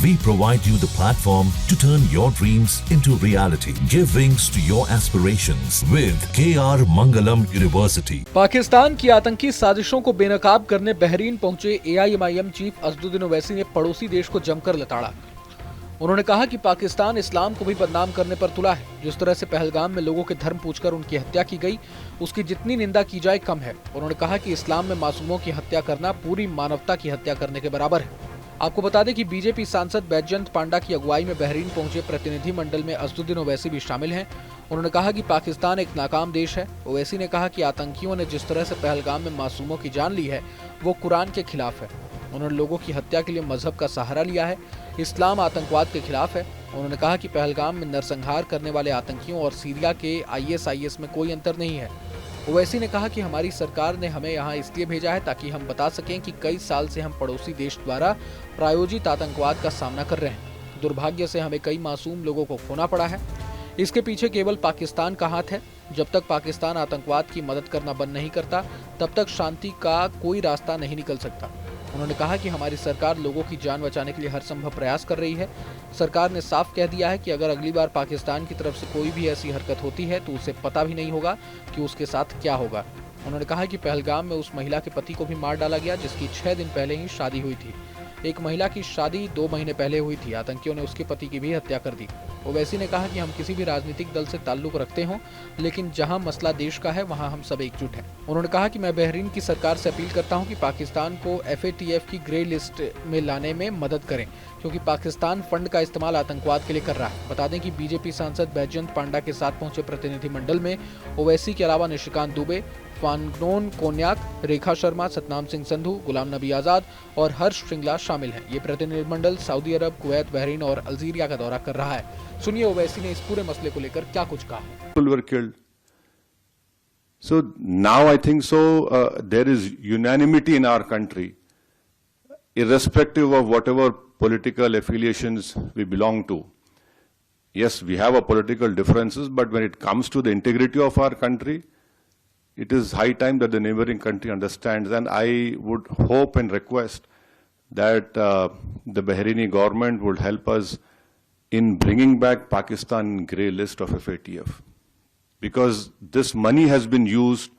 We provide you the platform to turn your dreams into reality. Give wings to your aspirations with KR Mangalam University. Pakistan की आतंकी साजिशों को बेनकाब करने Bahrain पहुंचे AIMIM चीफ असदुद्दीन ओवैसी ने पड़ोसी देश को जमकर लताड़ा। उन्होंने कहा कि पाकिस्तान इस्लाम को भी बदनाम करने पर तुला है। जिस तरह से पहलगाम में लोगों के धर्म पूछकर उनकी हत्या की गई, उसकी जितनी निंदा की जाए कम है। उन्होंने कहा कि इस्लाम में मासूमों की हत्या करना पूरी मानवता की हत्या करने के बराबर है। आपको बता दें कि बीजेपी सांसद बैजयंत पांडा की अगुवाई में बहरीन पहुंचे प्रतिनिधि मंडल में असदुद्दीन ओवैसी भी शामिल हैं। उन्होंने कहा कि पाकिस्तान एक नाकाम देश है। ओवैसी ने कहा कि आतंकियों ने जिस तरह से पहलगाम में मासूमों की जान ली है, वो कुरान के खिलाफ है। उन्होंने लोगों की हत्या के लिए मजहब का सहारा लिया है। इस्लाम आतंकवाद के खिलाफ है। उन्होंने कहा कि पहलगाम में नरसंहार करने वाले आतंकियों और सीरिया के ISIS में कोई अंतर नहीं है। ओवैसी ने कहा कि हमारी सरकार ने हमें यहाँ इसलिए भेजा है ताकि हम बता सकें कि कई साल से हम पड़ोसी देश द्वारा प्रायोजित आतंकवाद का सामना कर रहे हैं। दुर्भाग्य से हमें कई मासूम लोगों को खोना पड़ा है। इसके पीछे केवल पाकिस्तान का हाथ है। जब तक पाकिस्तान आतंकवाद की मदद करना बंद नहीं करता, तब तक शांति का कोई रास्ता नहीं निकल सकता। उन्होंने कहा कि हमारी सरकार लोगों की जान बचाने के लिए हर संभव प्रयास कर रही है। सरकार ने साफ कह दिया है कि अगर अगली बार पाकिस्तान की तरफ से कोई भी ऐसी हरकत होती है तो उसे पता भी नहीं होगा कि उसके साथ क्या होगा। उन्होंने कहा कि पहलगाम में उस महिला के पति को भी मार डाला गया जिसकी 6 दिन पहले ही शादी हुई थी। एक महिला की शादी 2 महीने पहले हुई थी। आतंकियों ने उसके पति की भी हत्या कर दी। ओवैसी ने कहा कि हम किसी भी राजनीतिक दल से ताल्लुक रखते हों, लेकिन जहां मसला देश का है वहां हम सब एकजुट हैं। उन्होंने कहा कि मैं बहरीन की सरकार से अपील करता हूं कि पाकिस्तान को FATF की ग्रे लिस्ट में लाने में मदद करें, क्योंकि पाकिस्तान फंड का इस्तेमाल आतंकवाद के लिए कर रहा है। बता दें कि बीजेपी सांसद बैजयंत पांडा के साथ पहुंचे प्रतिनिधिमंडल में ओवैसी के अलावा निशिकांत दुबे, फानगनोन कोन्याक, रेखा शर्मा, सतनाम सिंह संधू, गुलाम नबी आजाद और हर्ष श्रृंगला शामिल हैं। ये प्रतिनिधिमंडल सऊदी अरब, कुवैत, बहरीन और अल्जीरिया का दौरा कर रहा है। सुनिए ओवैसी ने इस पूरे मसले को लेकर क्या कुछ कहा। People were killed. So now I think so there is unanimity in our country, irrespective of whatever political affiliations we belong to. Yes, we have our political differences, but when it comes to the integrity of our country, it is high time that the neighboring country understands, and I would hope and request that the Bahraini government would help us in bringing back Pakistan grey list of FATF, because this money has been used